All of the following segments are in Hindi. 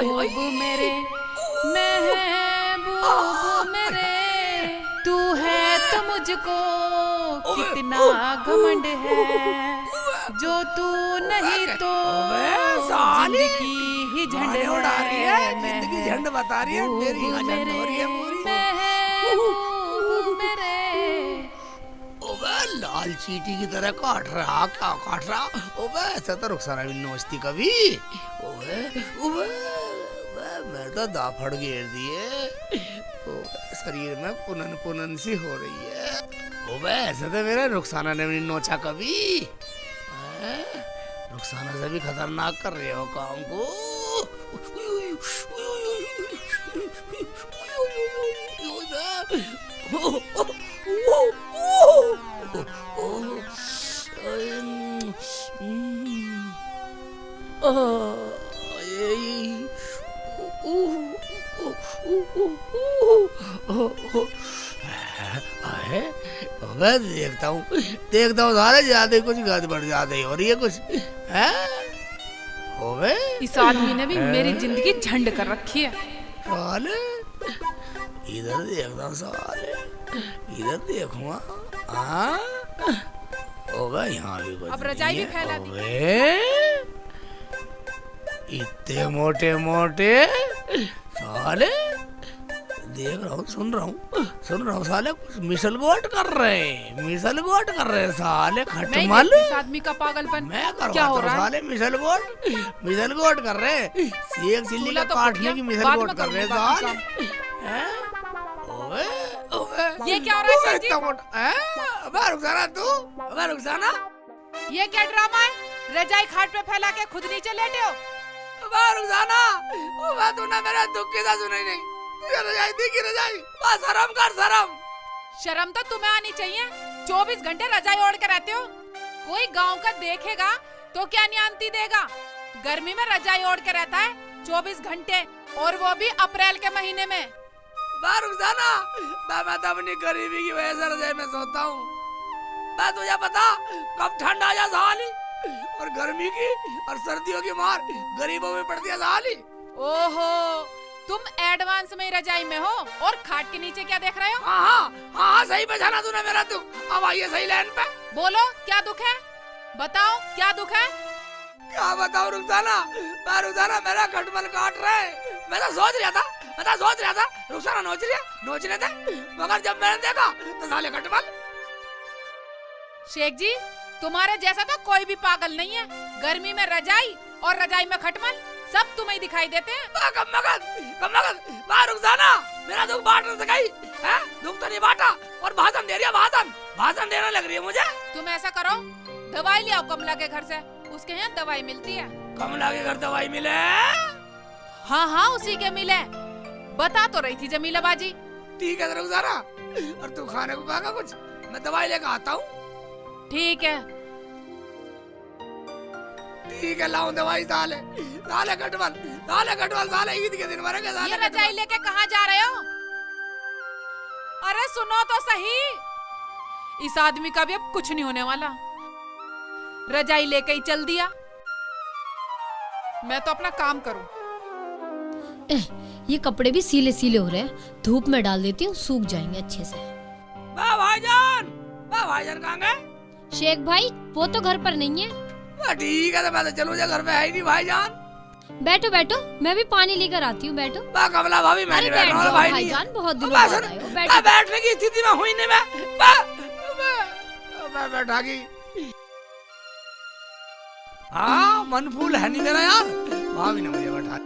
महबूब मेरे, महबूब मेरे, तू है तो मुझको कितना घमंड है, जो तू नहीं तो जिंदगी ही झंड है। जिंदगी झंड बता रही है, मेरी झंड हो रही है पूरी। महबूब मेरे, ओबे लाल चींटी की तरह काट रहा, क्या काट रहा? ओबे ऐसा तो रुखसाना भी नोचती कभी। ओबे ओबे मैं तो दाफड़ घेर दिए, शरीर में पुनन पुनन सी हो रही है। ओबे ऐसे तो मेरा रुखसाना ने भी नोचा कभी। रुखसाना से भी खतरनाक कर रहे हो काम को। मैं देखता हूँ सारे ज्यादा कुछ गड़बड़ ज्यादा ही हो रही है कुछ है। ओबे इस आदमी ने भी मेरी जिंदगी झंड कर रखी है। साले इधर देखता हूँ, साले इधर देखूंगा। हाँ ओबे यहाँ भी कुछ अब रजाई भी फैला दी। इतने मोटे मोटे साले देख रहा हूँ, सुन रहा हूँ साले कुछ मिसल गोट कर रहे हैं साले खटमल। इस आदमी का पागलपन मैं क्या हो रहा है? साले मिसल गोट कर रहे हैं, सेक चिल्ली का काटने की मिसल गोट कर रहे हैं साले। ओए ओए ये क्या हो रहा है सर जी? अबे रुखसाना तू, अबे रुखसाना ये क्या ड्रामा है? रजाई खाट पे फैला के खुद नीचे लेटे हो। अबे रुखसाना ओबे तूने मेरा दुख किसा सुनाई नहीं? रजाई दी की रजाई, बस शर्म कर शर्म। शर्म तो तुम्हें आनी चाहिए, 24 घंटे रजाई ओढ़ के रहते हो। कोई गांव का देखेगा तो क्या नियांती देगा? गर्मी में रजाई ओढ़ के रहता है 24 घंटे, और वो भी अप्रैल के महीने में। रुखसाना मैं तो अपनी गरीबी की वजह से रजाई में सोता हूँ। मैं तुझे पता कब ठंड आ जा साली, और गर्मी की और सर्दियों की मार गरीबों में पड़ती है साली। ओहो, तुम एडवांस में रजाई में हो और खाट के नीचे क्या देख रहे हो? हाँ सही पहचाना तूने मेरा दुख। अब आइए सही लाइन पे। बोलो क्या दुख है, बताओ क्या दुख है? क्या बताऊं रुखसाना, मेरा खटमल काट रहे। मैं तो सोच रहा था रुखसाना नोचने दे, मगर जब मैंने देखा तो साले खटमल। शेख जी, तुम्हारे जैसा तो कोई भी पागल नहीं है। गर्मी में रजाई और रजाई में खटमल, सब तुम्हें दिखाई देते हैं। कम रुखसाना मेरा दुख बांट न सकी है? दुख तो नहीं बांटा और भाषण दे रही है, भाषण देने लग रही है मुझे। तुम ऐसा करो, दवाई ले आओ कमला के घर से, उसके यहाँ दवाई मिलती है। कमला के घर दवाई मिले? हाँ उसी के मिले, बता तो रही थी जमीला बाजी। ठीक है रुखसाना, और तू खाने को खाएगा कुछ? मैं दवाई लेकर आता हूँ। ठीक है लाऊं दवाई। साले खटमल साले ईद के दिन मरेंगे साले। ये रजाई लेके कहाँ जा रहे हो? अरे सुनो तो सही, इस आदमी का भी अब कुछ नहीं होने वाला। रजाई लेके ही चल दिया। मैं तो अपना काम करूं। ये कपड़े भी सीले हो रहे हैं, धूप में डाल देती हूँ, सूख जाएंगे अच्छे से। भाईजान कहाँ गए? शेख भाई वो तो घर पर नहीं है। ठीक है तो मैं तो चलूं, घर पे है ही नहीं भाईजान। बैठो मैं भी पानी लेकर आती हूँ, बैठो। कमला भाभी मैं नहीं बैठ रहा भाई। भाईजान बहुत दिनों बाद आए हो, बैठो। बैठने की स्थिति में हुई नहीं मैं बैठा की। हाँ मन फूल है नहीं मेरा यार, भाभी ने मुझे बैठा।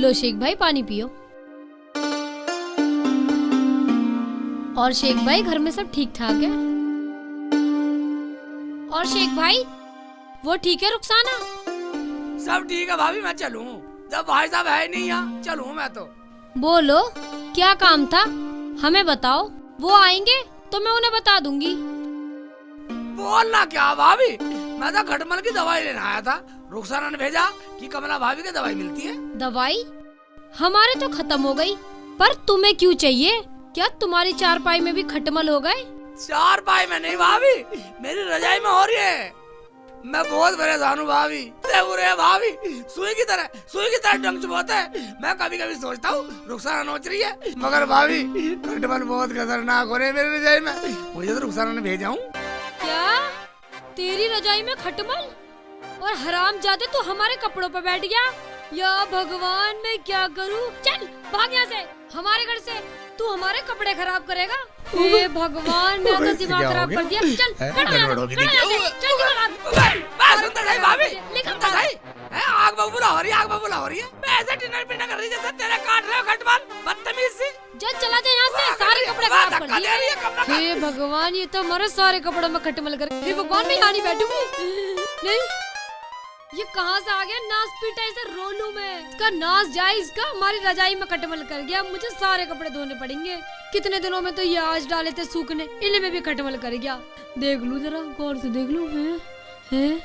लो शेख भाई पानी पियो। और शेख भाई घर में सब ठीक ठाक है? और शेख भाई वो ठीक है? रुखसाना सब ठीक है भाभी, मैं चलूं? जब भाई साहब है नहीं यहाँ, चलूं मैं तो। बोलो क्या काम था, हमें बताओ, वो आएंगे तो मैं उन्हें बता दूंगी। बोलना क्या भाभी, मैं तो खटमल की दवाई लेने आया था। रुखसाना ने भेजा कि कमला भाभी की दवाई मिलती है। दवाई हमारे तो खत्म हो गई, पर तुम्हें क्यों चाहिए? क्या तुम्हारी चारपाई में भी खटमल हो गए? चारपाई में नहीं भाभी, मेरी रजाई में हो रही है। मैं बहुत परेशान हूँ भाभी। बुरे भाभी सुई की तरह डंक चुभोते है। मैं कभी कभी सोचता हूँ रुखसाना नोच रही है, मगर भाभी खटमल बहुत खतरनाक हो रहे हैं मेरी रजाई में। मुझे तो रुखसाना ने भेजा हूँ। क्या तेरी रजाई में खटमल? और हरामजादे तू हमारे कपड़ों पर बैठ गया। या भगवान मैं क्या करूं? चल भाग यहाँ से, हमारे घर से। तू हमारे कपड़े खराब करेगा? हे भगवान मेरा तो दिमाग खराब कर दिया। चल खड़ा यहाँ से, खड़ा यहाँ से, चल निकल भाग। सुनता है भाभी, निकल सुनता है। आग बबूला हो रही है, आग बबूला हो रही है। मैं ऐसे टिनर पिनर कर रही जैसे तेरे काट रहे हो खटमल, बदतमीज सी। जब चला जा यहाँ से, सारे कपड़े खराब कर दिए। हे भगवान ये तो हमारे सारे कपड़ों में खटमल कर। हे भगवान मैं यहाँ नहीं बैठूंगी। नहीं ये कहाँ से आ गया नास पीटा इसे रोलू में। इसका नास जाए, इसका हमारी रजाई में खटमल कर गया। मुझे सारे कपड़े धोने पड़ेंगे। कितने दिनों में तो ये आज डाले थे सूखने, इनमें भी खटमल कर गया। देख लूं जरा गौर से देख लूं। हैं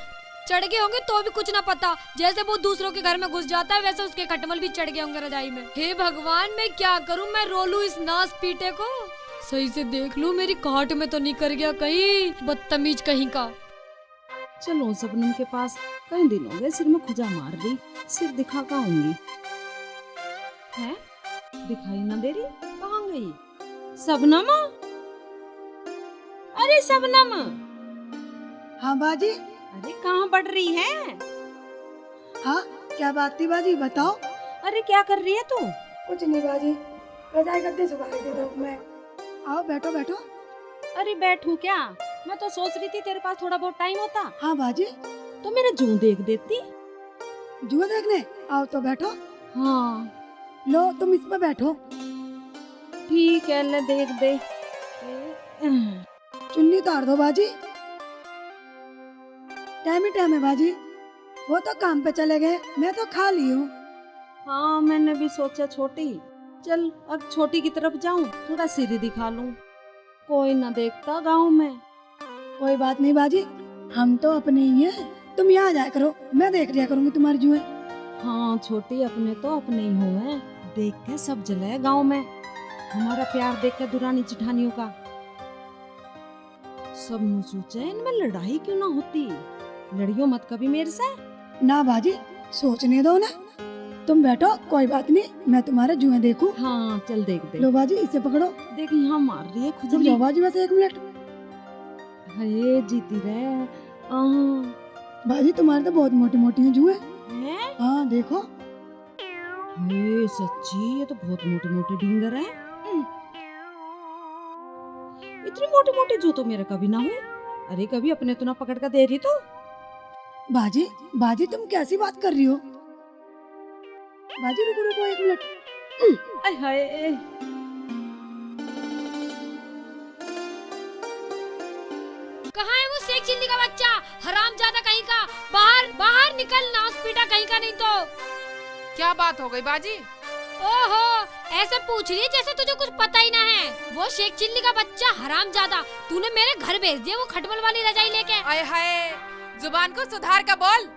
चढ़ गए होंगे तो भी कुछ ना पता। जैसे वो दूसरों के घर में घुस जाता है वैसे उसके खटमल भी चढ़ गए होंगे रजाई में। हे भगवान मैं क्या करूं? मैं रोलू इस नास पीटे को। सही से देख लूं मेरी काट में तो नहीं कर गया कहीं, बदतमीज कहीं का। चलो सबनम के पास, कई दिन हो गए सिर में खुजा मार रही, सिर दिखा का आऊंगी। है दिखाई ना दे रही, कहाँ गई सबनम? अरे सबनम। हाँ बाजी। अरे कहाँ बढ़ रही है? हाँ क्या बात थी बाजी, बताओ। अरे क्या कर रही है तू? कुछ नहीं बाजी, रजाई गद्दे सुखा रही थी धूप में। आओ बैठो बैठो। अरे बैठूं क्या? मैं तो सोच रही थी तेरे पास थोड़ा बहुत टाइम होता हाँ बाजी। तो मेरे जूं देख देती। जुआ देखने? आओ तो बैठो। हाँ लो तुम इस पे बैठो। ठीक है ले देख दे। चुन्नी उतार दो बाजी। टाइम ही टाइम है बाजी, वो तो काम पे चले गए, मैं तो खा ली हूँ। हाँ मैंने भी सोचा छोटी, चल अब छोटी की तरफ जाऊं, थोड़ा सिर दिखा लूं। कोई ना देखता गांव में। कोई बात नहीं बाजी, हम तो अपने ही हैं। तुम यहाँ जाया करो, मैं देख लिया करूंगी तुम्हारी जुए। हाँ छोटी अपने तो अपने ही हुए, देख के सब जले गांव में। हमारा प्यार देख के दुरानी जिठानियों का सब ने सोचा इनमें लड़ाई क्यों ना होती। लड़ियो मत कभी मेरे से। ना बाजी सोचने दो ना, तुम बैठो, कोई बात नहीं, मैं तुम्हारे जुए देखूं। हाँ चल देख दे। लो बाजी इसे पकड़ो। देख यहाँ मार रही है तुम खुजली। जाओ बाजी बस 1 मिनट। हाय जीती रहे। बाजी तुम्हारे तो बहुत मोटी मोटी हैं जुए। हैं? हाँ देखो। हे सच्ची ये तो बहुत मोटे मोटे ढींगर है। इतनी मोटी मोटी जो तो मेरा कभी ना हुई। अरे कभी अपने तो ना पकड़ कर दे रही तू। बाजी बाजी तुम कैसी बात कर रही हो? बाजी रुको रुको 1 मिनट। आय हाय कहाँ है वो शेख चिल्ली का बच्चा? हरामजादा कहीं का, बाहर बाहर निकल, नास पीटा कहीं का। नहीं तो क्या बात हो गई बाजी? ओहो ऐसे पूछ रही है जैसे तुझे कुछ पता ही ना है। वो शेख चिल्ली का बच्चा हरामजादा तूने मेरे घर भेज दिया वो खटमल वाली रजाई लेके। आय हाय, जुबान को सुधार का बोल।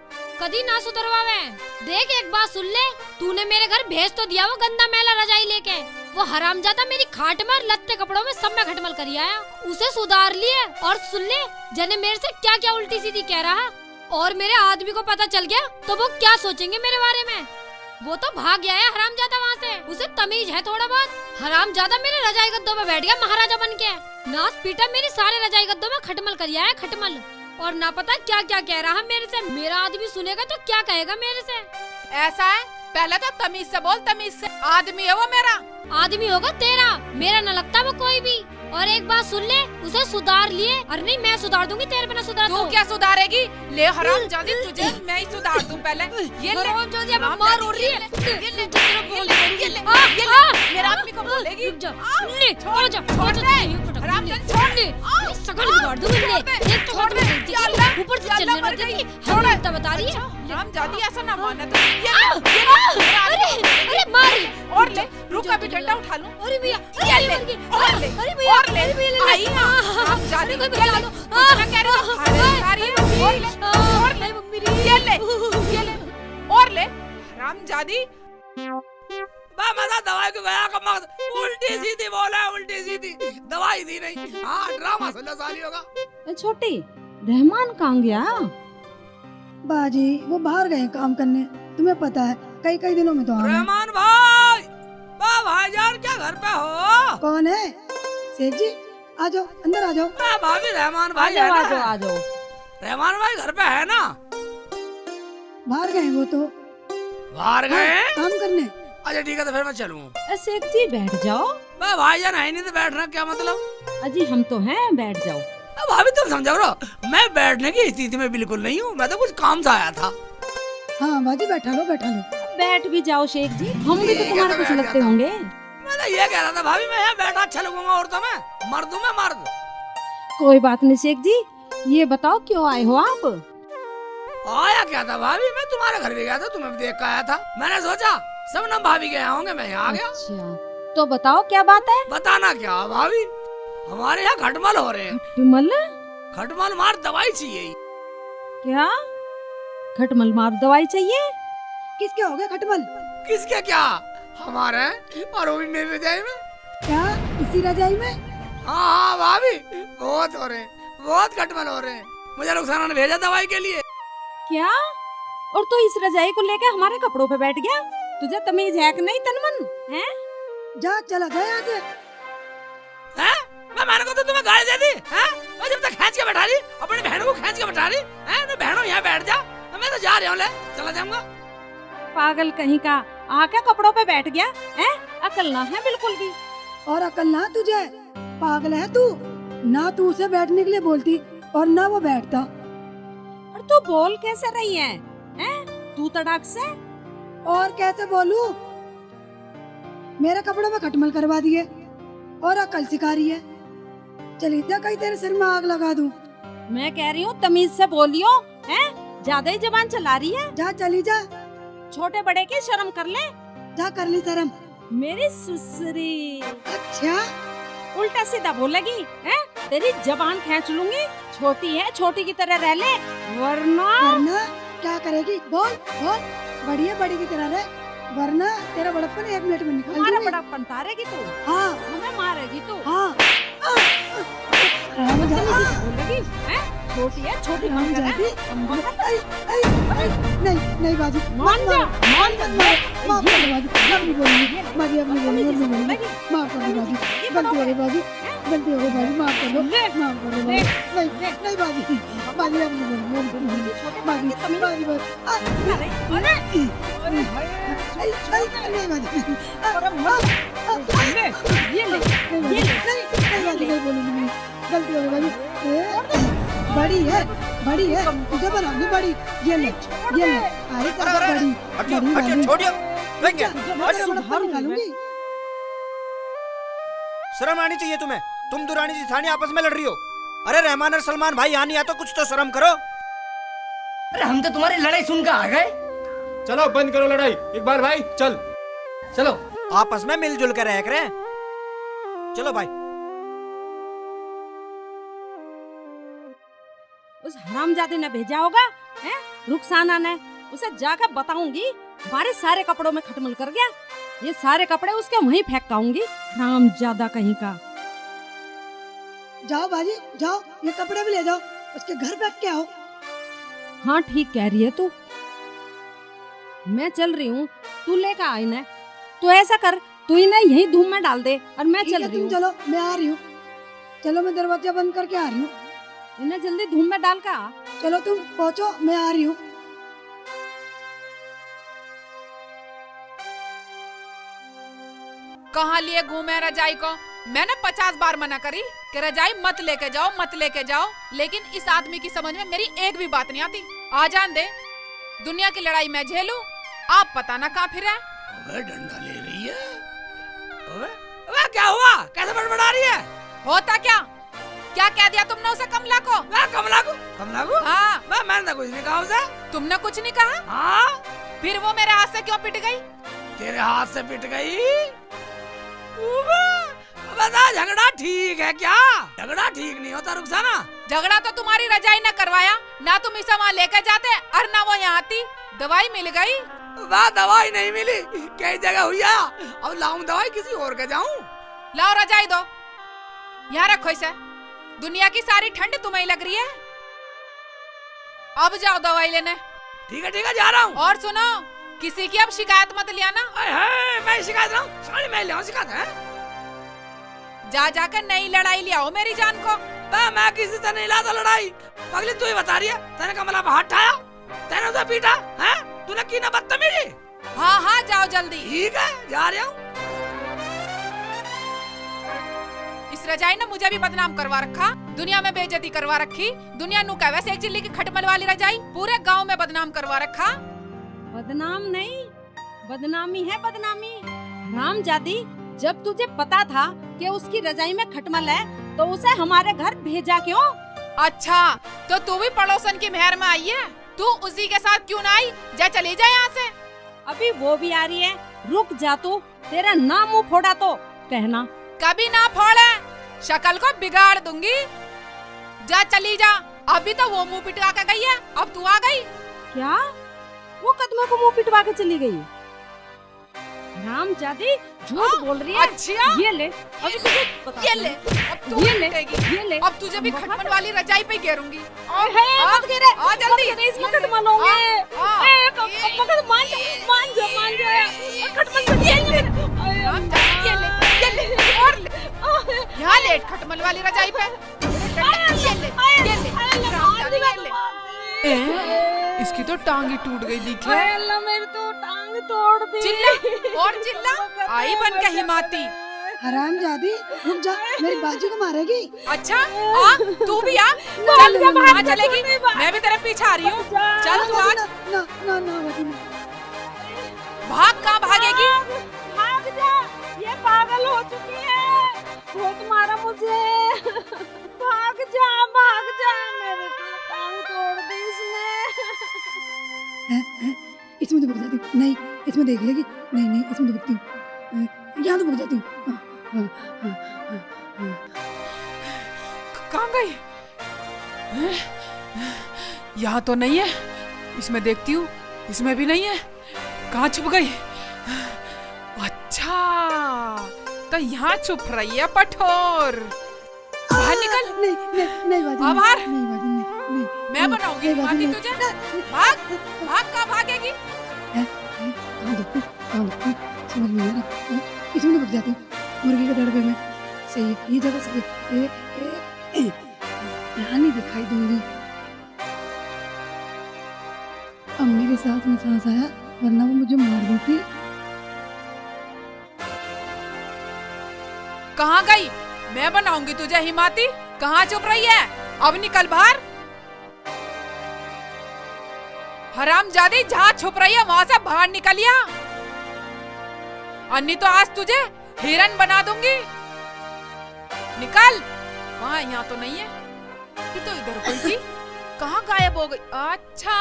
कदी ना सुधरवावे। देख एक बात सुन ले, तूने मेरे घर भेज तो दिया वो गंदा मैला रजाई लेके। वो हरामजादा मेरी खाट में और लत्ते कपड़ों में सब में खटमल करी आया। उसे सुधार लिए और सुन ले जने मेरे से क्या क्या उल्टी सीधी कह रहा। और मेरे आदमी को पता चल गया तो वो क्या सोचेंगे मेरे बारे में। वो तो भाग गया है हरामजादा वहाँ से, उसे तमीज है थोड़ा बहुत। हरामजादा मेरे रजाई गद्दों में बैठ गया महाराजा बन के। नास पीटा मेरी सारे रजाई गद्दों में खटमल कर आया खटमल। और ना पता क्या क्या कह रहा मेरे से। मेरा आदमी सुनेगा तो क्या कहेगा मेरे से। ऐसा है, पहले तो तमीज से बोल, तमीज से। आदमी है वो मेरा। आदमी होगा तेरा, मेरा न लगता वो कोई भी। और एक बात सुन ले, उसे सुधार लिए। अरे नहीं मैं सुधार दूंगी, तेरे बिना सुधार तू क्या सुधारेगी? ले हरामजादी, तुझे मैं ही सुधार दूं पहले। ये ले हरामजादी, अब मार उड़ रही है। ये ले मेरा आदमी को बोलेगी। रुक जा, ले छोड़ जा, छोड़ दे हरामजादी, छोड़ दे। सकल बिगाड़ दूंगी ले। एक तो छोड़ दे, ऊपर से चलने लग गई। छोड़ हम बता रही है हरामजादी, ऐसा ना मानना तू। अरे मार और ले, रुक अभी डंडा उठा लूं। अरे भैया, ये ले, और ले, अरे भैया, और ले। अरे भैया, आई ना, हरामजादी को बचा लो। कुछ ना कह रही, और ले, और ले, और ले, हरामजादी। मजा दवाई को गया का मकसद उल्टी सीधी बोला, उल्टी सीधी दवाई दी नहीं। हाँ ड्रामा सुन लो साली होगा। छोटी रहमान कहाँ गया? बाजी वो बाहर गए काम करने, तुम्हें पता है कई कई दिनों में तो आना। रहमान भाई, भाईजान क्या घर पे हो? कौन है? सेठ जी आ जाओ, अंदर आ जाओ। भाभी रहमान भाई है ना? रहमान भाई घर पे है ना? बाहर गए वो तो। बाहर गए काम करने। अच्छा ठीक है, तो फिर मैं चलूँ। सेठ जी बैठ जाओ। भाईजान है नहीं तो बैठना क्या मतलब? अजी हम तो हैं, बैठ जाओ। भाभी तुम समझो रहो, मैं बैठने की स्थिति में बिल्कुल नहीं हूँ, मैं तो कुछ काम से आया था। हाँ बाजी बैठा लो बैठा लो। बैठ भी जाओ शेख जी, हम भी तो तुम्हारे कुछ लगते होंगे। मैं तो ये कह रहा था भाभी, मैं यहाँ बैठा अच्छा लगूंगा औरतों में, मर्द हूँ मैं मर्द। कोई बात नहीं शेख जी, ये बताओ क्यों आए हो आप? आया क्या था भाभी, मैं तुम्हारे घर भी गया था, तुम्हें भी देख कर आया था। मैंने सोचा सब ना भाभी गए होंगे, मैं यहाँ आ गया। अच्छा तो बताओ क्या बात है? बताना क्या भाभी, हमारे यहाँ खटमल हो रहे हैं। खटमल? खटमल मार दवाई चाहिए। क्या खटमल मार दवाई चाहिए? किसके हो गए खटमल? किसके क्या, हमारे और वो भी मेरी रजाई में। क्या इसी रजाई में? हाँ भाभी, बहुत हो रहे हैं, बहुत खटमल हो रहे हैं। मुझे रुखसाना ने भेजा दवाई के लिए। क्या? और तू इस रजाई को लेकर हमारे कपड़ों पे बैठ गया? तुझे तमीज है कि नहीं तनमन है? जा चला गया यहाँ से। हैं? मैंने को तो तुम्हें गाड़ी दे दी हैं? मैं जब तक खींच के बैठा रही, अपनी बहन को खींच के बैठा रही हैं? तो बहनों यहाँ बैठ जा, मैं तो जा रहा हूँ, ले चला जाऊंगा। पागल कहीं का, आके कपड़ों पे बैठ गया है? अकल ना है बिल्कुल भी। और अकल ना तुझे, पागल है तू। ना तू उसे बैठने के लिए बोलती और ना वो बैठता। और तू बोल कैसे रही है? तू तड़ाक से। और कैसे बोलूं? मेरे कपड़ों में खटमल करवा दिए और अकल सिखा रही है। चली जा, कहीं तेरे सिर में आग लगा दूं। मैं कह रही हूँ तमीज से बोलियो, हैं? ज्यादा ही जबान चला रही है। जा चली जा। छोटे बड़े की शर्म कर ले। जा कर ली शर्म। मेरी सुसरी। अच्छा उल्टा सीधा बोलेगी हैं? तेरी जबान खींच लूंगी। छोटी है, छोटी की तरह रह ले, वरना वरना क्या करेगी? बोल बोल, बड़ी है बड़ी की तरह रह, वरना तेरा बड़प्पन 1 मिनट में निकाल तुम्हारा दूंगी। बड़प्पन तारेगी तू। हाँ हमें मारेगी तू। हाँ तमीज से बोलेगी हैं? छोटी है, छोटी हम बनकर जाती। है। नहीं नहीं बाजी, मान जा, मान जा। माफ कर दो बाजी, अब नहीं बोलूंगी बाजी, अब नहीं बोलूंगी, अब नहीं बोलूंगी। माफ कर दो बाजी, गलती हो गई बाजी, गलती हो गई बाजी, माफ कर दो, माफ कर दो बाजी। नहीं नहीं बाजी, बाजी अब नहीं बोलूंगी, बाजी बाजी बाजी नहीं बाजी, ये ले, नहीं बाजी, नहीं बोलूंगी, गलती हो गई बाजी। बड़ी है तुझे बनाऊंगी बड़ी। ये ले अरे बड़ी छोड़िए, निकालूंगी। शर्म आनी चाहिए तुम्हें, तुम दुरानी जिठानी आपस में लड़ रही हो। अरे रहमान और सलमान भाई यहाँ नहीं आया तो कुछ तो शर्म करो। अरे हम तो तुम्हारी लड़ाई सुनकर आ गए। चलो बंद करो लड़ाई, इकबाल भाई चल। चलो आपस में मिलजुल कर रह करें। चलो भाई। उस हरामजादे ने भेजा होगा हैं? रुखसाना ने। उसे जाकर बताऊंगी हमारे सारे कपड़ों में खटमल कर गया। ये सारे कपड़े उसके वहीं फेंक आऊंगी, हरामजादा कहीं का। जाओ बाजी जाओ, ये कपड़े भी ले जाओ, उसके घर बैठ के आओ। हाँ ठीक कह रही है तू। मैं चल रही हूँ, तू लेकर आ इन्हें। तू ऐसा कर, तू इन्हें यहीं धूम में डाल दे और मैं ठीक चल है, रही तुम हूँ। चलो, मैं आ रही हूँ। चलो मैं दरवाजा बंद करके आ रही हूँ। इन्हें जल्दी धूम में डाल का। चलो तुम पहुँचो, मैं आ रही हूँ। कहाँ लिए घूमे रजाई को? मैंने 50 बार मना करी कि रजाई मत लेके जाओ, मत लेके जाओ, लेकिन इस आदमी की समझ में मेरी एक भी बात नहीं आती। आ जान दे, दुनिया की लड़ाई मैं झेलूं, आप पता ना कहाँ फिरे। अबे डंडा ले रही है। अबे क्या हुआ, कैसे बड़बड़ा रही है? होता क्या? क्या कह दिया तुमने उसे कमला को? कमला को? हाँ। मैंने तो कुछ नहीं कहा उसे। तुमने कुछ नहीं कहा? हाँ। फिर वो मेरे हाथ से क्यों पिट गई? तेरे हाथ से पिट गई? बता, झगड़ा ठीक है क्या? झगड़ा ठीक नहीं होता रुखसाना। झगड़ा तो तुम्हारी रजाई ने करवाया ना, तुम इसे वहाँ लेकर जाते और ना वो यहाँ आती। दवाई मिल गई? वाह, दवाई नहीं मिली, कई जगह हुई है। अब लाऊं दवाई किसी और के जाऊं? लाओ रजाई दो, यहाँ रखो इसे। दुनिया की सारी ठंड तुम्हें लग रही है। अब जाओ दवाई लेने। ठीक है जा रहा हूँ। और सुनो, किसी की अब शिकायत मत लिया ना। मैं शिकायत रहा हूँ, साड़ी मैं ले शिकायत है। जा जाकर नई लड़ाई ले आओ मेरी जान को। मैं किसी से नहीं लाता लड़ाई। पगली तू ही बता रही है, तूने कमला पर हाथ उठाया, तूने उसे पीटा है, तूने की ना बदतमीजी। हाँ जाओ जल्दी। ठीक है जा रहा हूँ। इस रजाई ने मुझे भी बदनाम करवा रखा, दुनिया में बेइज्जती करवा रखी। दुनिया नु वैसे एक चिल्ली की खटमल वाली रजाई पूरे गांव में बदनाम करवा रखा। बदनाम नहीं, बदनामी है बदनामी। रामजादी, जब तुझे पता था कि उसकी रजाई में खटमल है तो उसे हमारे घर भेजा क्यों? अच्छा, तो तू भी पड़ोसन की मेहर में आई है, तू उसी के साथ क्यों ना आई? जा चली जा यहाँ से। अभी वो भी आ रही है, रुक जा तू, तेरा नाम मुंह फोड़ा तो कहना। कभी ना फोड़े, शक्ल को बिगाड़ दूंगी। जा चली जा, अभी तो वो मुंह पिटवा के गई है, अब तू आ गई। क्या वो कदमों को मुंह पिटवा के चली गई? रामजादी झूठ बोल रही है। अच्छा, ये ले, अभी तुझे बताती ये ले, हूँ। अब तू ये ले, पिटेगी। ये ले। अब तुझे भी खटमल वाली रजाई पे घेरूंगी। मत गिरे, आ जल्दी। मत गिरे, इसमें खटमल होंगे। पकड़, मान जा, खटमल से ये ले, और ले। यहाँ लेट खटमल वाली रजाई पे। ये ले, रामजादी, ये ले। इसकी तो टांग ही टूट गई दिखे। अल्लाह, मेरी तो टांग तोड़ दी। चिल्ला और चिल्ला, आई बन के हिमाती। हरामजादी, रुक जा, मेरी बाजी को मारेगी। अच्छा, आ तू भी आ। चल कहाँ चलेगी? मैं भी तेरे पीछे आ रही हूँ। चल तू आज। ना ना ना बाजी ना। भाग, कहाँ भागेगी? भाग जा, ये पागल हो चुकी है, बहुत मारा मुझे। भाग जा, मेरे तो टांग तोड़ दी इसने। इसमें तो बुक जाती हूँ। नहीं, इसमें देख लेगी। नहीं, इसमें तो बुकती हूँ। यहाँ तो बुक जाती हूँ। कहाँ गई? यहाँ तो नहीं है, इसमें देखती हूँ, इसमें भी नहीं है। कहाँ छुप गई? अच्छा, तो यहाँ छुप रही है पठोर। बाहर निकल। नहीं बाजी, अब बाहर। नहीं बाजी, नहीं। मैं बनाऊंगी हिमाती तुझे। भाग, कहाँ भागेगी? कहाँ देखूं? समझ में आ रहा। इसमें तो बुक जाती हूँ, मुर्गी के दड़बे में। सही है, ये जगह सही है। यहाँ नहीं दिखाई दूंगी। अब मेरे साथ में सांस आया, वरना वो मुझे मार देती। कहाँ गई? मैं बनाऊंगी तुझे हिमाती। कहाँ छुप रही है? अब निकल बाहर। हरामजादी, जहाँ छुप रही है वहाँ से बाहर निकलिया, अन्नी तो आज तुझे हिरन बना दूंगी। निकल। वहाँ, यहाँ तो नहीं है, ये तो इधर कोई थी, कहाँ गायब हो गई? अच्छा,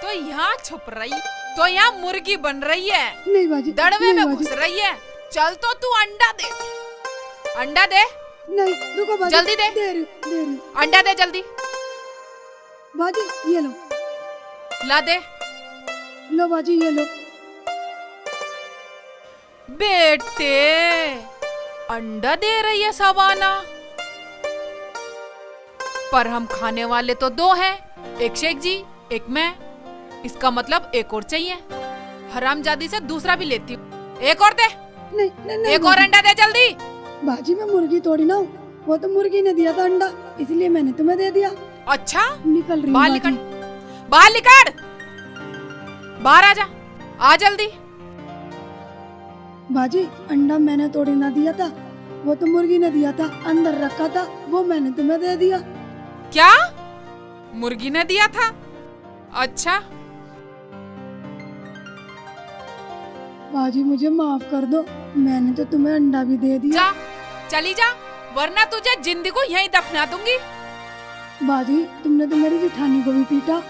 तो यहाँ छुप रही, तो यहाँ मुर्गी बन रही है, नहीं बाजी, दड़वे नहीं में बाजी। घुस रही है। चल तो तू अंडा दे, अंडा दे। नहीं, रुको बाजी, जल्दी दे। दे रही हूँ। अंडा दे जल्दी। बाजी, ये लो। ला दे। लो बाजी, ये लो। बेटे, अंडा दे रही है सवाना, पर हम खाने वाले तो दो हैं, एक शेख जी, एक मैं। इसका मतलब एक और चाहिए। हरामजादी से दूसरा भी लेती हूँ। एक और दे। नहीं, एक और अंडा दे जल्दी। बाजी, मैं मुर्गी थोड़ी ना हूँ, वो तो मुर्गी ने दिया था अंडा, इसलिए मैंने तुम्हें दे दिया। अच्छा, निकल रही बाहर हूँ निकल, बाजी। बाहर निकल, बाहर आ जा, आ जल्दी। बाजी, अंडा मैंने तोड़ी ना दिया था, वो तो मुर्गी ने दिया था, अंदर रखा था, वो मैंने तुम्हें दे दिया। क्या? मुर्गी ने दिया था? अच्छा, बाजी, मुझे माफ कर दो, मैंने तो तुम्हें अंडा भी दे दिया। जा, चली जा, वरना तुझे जिंदगी को यहीं दफना दूंगी। बाजी, तुमने तो मेरी जेठानी को भी पीटा।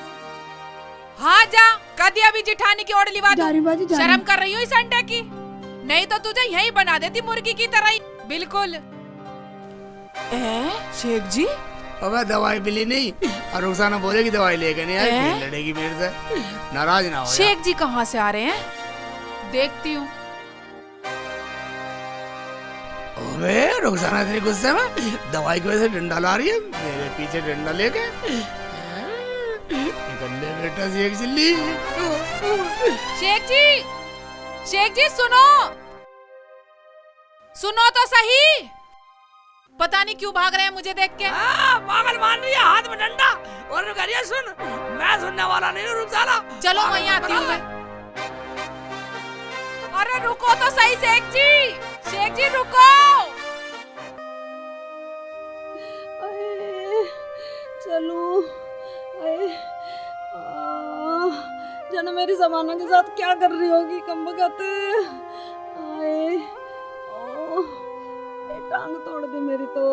हाँ जा, कदी अभी जिठानी की ओर लिवा दूं। जा रही बाजी, जा रही। शर्म कर रही हूँ इस अंडे की, नहीं तो तुझे यहीं बना देती मुर्गी की तरह ही, बिल्कुल। शेख जी, अबे दवाई मिली नहीं, और रुखसाना बोलेगी दवाई लेके नहीं आई, फिर लड़ेगी मेरे से। नाराज ना हो जा। शेख जी कहाँ से आ रहे हैं? देखती हूँ। अबे रुखसाना इतनी गुस्से में दवाई की वजह से डंडा ला रही है, मेरे पीछे डंडा लेके। कर ले बेटा शेख चिल्ली। शेख जी सुनो, सुनो तो सही। पता नहीं क्यों भाग रहे हैं मुझे देख के। पागल मान रही है, हाथ में डंडा और करिए सुन, मैं सुनने वाला नहीं हूँ, रुक जा। चलो वहीं आती हूँ मैं। अरे रुको तो सही शेख जी रुको। चलो जानो मेरी जमाना के साथ क्या कर रही होगी कमबख्त। आए टांग तोड़ दी मेरी तो।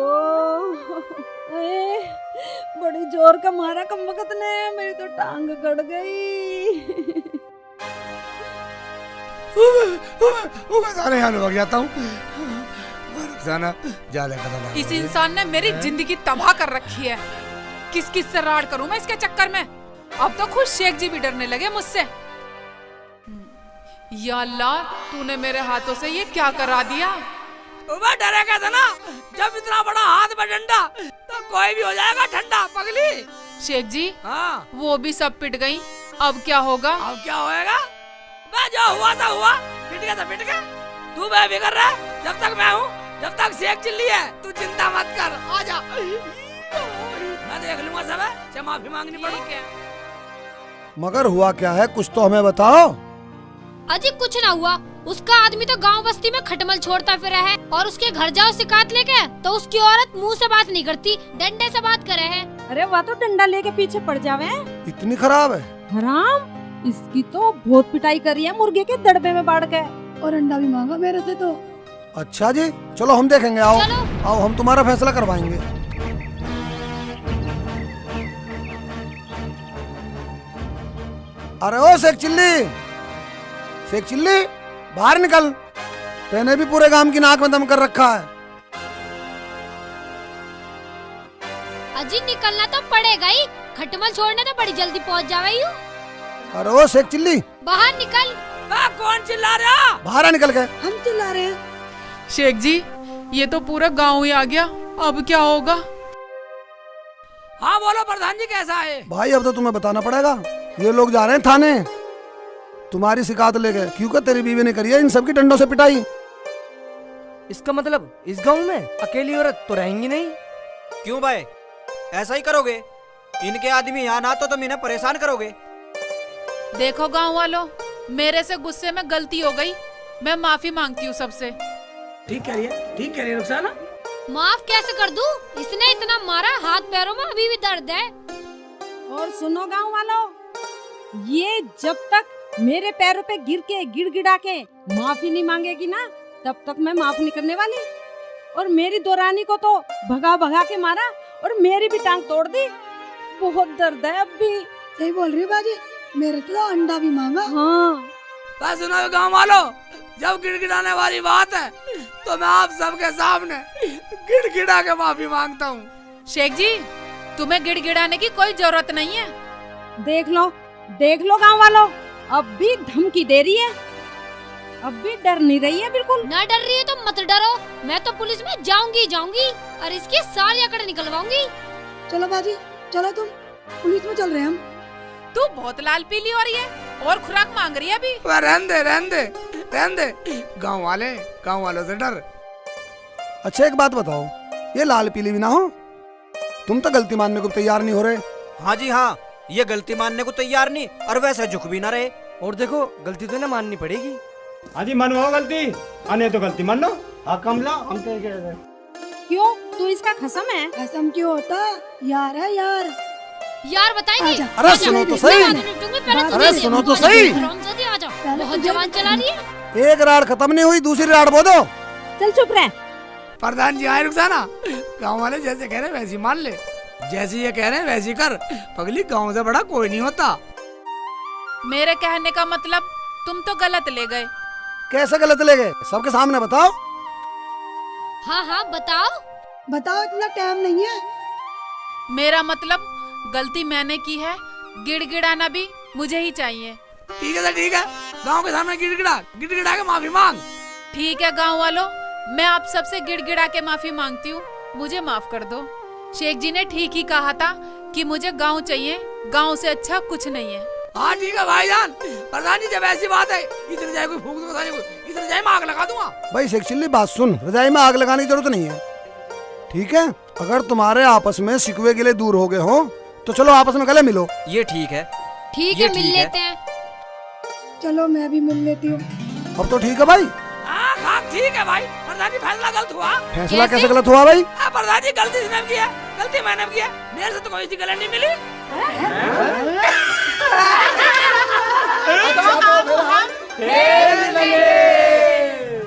आए बड़ी जोर का मारा कमबख्त ने, मेरी तो टांग गड़ गई। भाग जाता हूँ। इस इंसान ने मेरी जिंदगी तबाह कर रखी है। किस किस से राड़ करूं मैं इसके चक्कर में। अब तो खुद शेख जी भी डरने लगे मुझसे। या अल्लाह, तूने मेरे हाथों से ये क्या करा दिया। डरेगा था ना, जब इतना बड़ा हाथ में डंडा तो कोई भी हो जाएगा ठंडा पगली। शेख जी हाँ, वो भी सब पिट गई, अब क्या होगा। अब क्या होएगा, मैं जो हुआ था हुआ, पिट गया था पिट गया। तू मैं भी कर रहा है, जब तक मैं हूँ, जब तक शेख चिल्ली है, तू चिंता मत कर, आजा। मैं देख लूंगा सब है, चाहे माफी मांगनी पड़े। मगर हुआ क्या है, कुछ तो हमें बताओ। अजी कुछ ना हुआ, उसका आदमी तो गांव बस्ती में खटमल छोड़ता फिरा है, और उसके घर जाओ शिकायत लेके तो उसकी औरत मुंह से बात नहीं करती, डंडे से बात करे है। अरे वह तो डंडा लेके पीछे पड़ जावे। इतनी खराब है। हराम, इसकी तो बहुत पिटाई करी है मुर्गे के दड़बे में बाढ़ के, और अंडा भी मांगा मेरे से तो। अच्छा जी, चलो हम देखेंगे। आओ चलो। आओ, हम तुम्हारा फैसला करवाएंगे। अरे ओ शेख चिल्ली बाहर निकल, तेने भी पूरे गांव की नाक में दम कर रखा है। अजी निकलना तो पड़ेगा ही, खटमल छोड़ने तो बड़ी जल्दी पहुंच जावे यूं। अरे ओ शेख चिल्ली, बाहर निकल। कौन चिल्ला रहा, बाहर आ निकल के। हम चिल्ला रहे हैं। शेख जी ये तो पूरा गांव ही आ गया, अब क्या होगा। हाँ बोलो प्रधान जी, कैसा है। भाई अब तो तुम्हें बताना पड़ेगा, ये लोग जा रहे हैं थाने तुम्हारी शिकायत लेके, क्योंकि तेरी बीवी ने करी है इन सबकी डंडों से पिटाई। इसका मतलब इस गांव में अकेली औरत तो रहेंगी नहीं। क्यों भाई, ऐसा ही करोगे। इनके आदमी यहाँ ना तो तुम इन्हें परेशान करोगे। देखो गांव वालों, मेरे से गुस्से में गलती हो गई, मैं माफी मांगती हूँ सबसे। ठीक कह रही है रुखसाना। माफ कैसे कर दूं, इसने इतना मारा, हाथ पैरों में अभी भी दर्द है। और सुनो गांव वालों, ये जब तक मेरे पैरों पे गिर के गिड़गिड़ा के माफी नहीं मांगेगी ना, तब तक मैं माफ नहीं करने वाली। और मेरी दोरानी को तो भगा भगा के मारा और मेरी भी टांग तोड़ दी, बहुत दर्द है अब भी। सही बोल रही है बाजी, मेरे तो अंडा भी मांगा। हाँ बस सुनो गांव वालों, जब गिड़गिड़ाने वाली बात है तो मैं आप सबके सामने गिड़गिड़ा के माफी मांगता हूँ। शेख जी तुम्हें गिड़गिड़ाने की कोई जरूरत नहीं है। देख लो गांव वालों, अब भी धमकी दे रही है, अब भी डर नहीं रही है बिल्कुल। ना डर रही है तो मत डरो, मैं तो पुलिस में जाऊंगी और इसकी सारी अकड़ निकलवाऊंगी। चलो बाजी, चलो तुम, पुलिस में चल रहे हैं हम। तू बहुत लाल पीली हो रही है और खुराक मांग रही है अभी। रहने दे, गांव वालों से डर। अच्छा एक बात बताओ, ये लाल पीली भी ना हो, तुम तो गलती मानने को तैयार नहीं हो रहे। हाँ जी हाँ, ये गलती मानने को तैयार नहीं, और वैसे झुक भी ना रहे। और देखो गलती तो ना माननी पड़ेगी। हाँ जी मनवाओ गलती, आने तो गलती मान लो। हाँ कमला, हम तो क्यों, तू इसका खसम है? खसम क्यों होता, यार है यार। यार बताएंगे। अरे सुनो तो सही, अरे सुनो तो सही। बहुत जवान चला रही है। एक राड खत्म नहीं हुई, दूसरी राड बो दो। चल चुप रह। प्रधान जी आए रुखसाना, गांव वाले जैसे कह रहे हैं वैसी मान ले, जैसे ये कह रहे हैं वैसी कर। पगली गांव से बड़ा कोई नहीं होता। मेरे कहने का मतलब तुम तो गलत ले गए। कैसे गलत ले गए, सबके सामने बताओ। हाँ बताओ। बताओ, इतना टाइम नहीं है। मेरा मतलब गलती मैंने की है, गिड़गिड़ाना भी मुझे ही चाहिए। ठीक है, गांव के सामने गिड़गिड़ा के माफी मांग। ठीक है गांव वालों, मैं आप सबसे गिड़गिड़ा के माफी मांगती हूँ, मुझे माफ कर दो। शेख जी ने ठीक ही कहा था कि मुझे गांव चाहिए, गांव से अच्छा कुछ नहीं है। हाँ ठीक है भाईजान, प्रधान जी जब ऐसी बात है इस रजाई को फूंक दो, इस रजाई में आग लगा दूंगा। भाई सेक्चुअली बात सुन, रजाई में आग लगाने की जरूरत नहीं है, ठीक है? अगर तुम्हारे आपस में शिकवे गिले दूर हो गए हो तो चलो आपस में गले मिलो। ये ठीक है, ठीक ये है, मिल ठीक है। लेते हैं। चलो मैं भी मिल लेती हूँ। अब तो ठीक है भाई। हाँ ठीक है भाई, प्रधान जी फैसला गलत हुआ। फैसला कैसे गलत हुआ भाई? प्रधान जी गलती इसने की है, गलती मैंने की है, मेरे से तो कोई सी गलत नहीं मिली। खेल लगे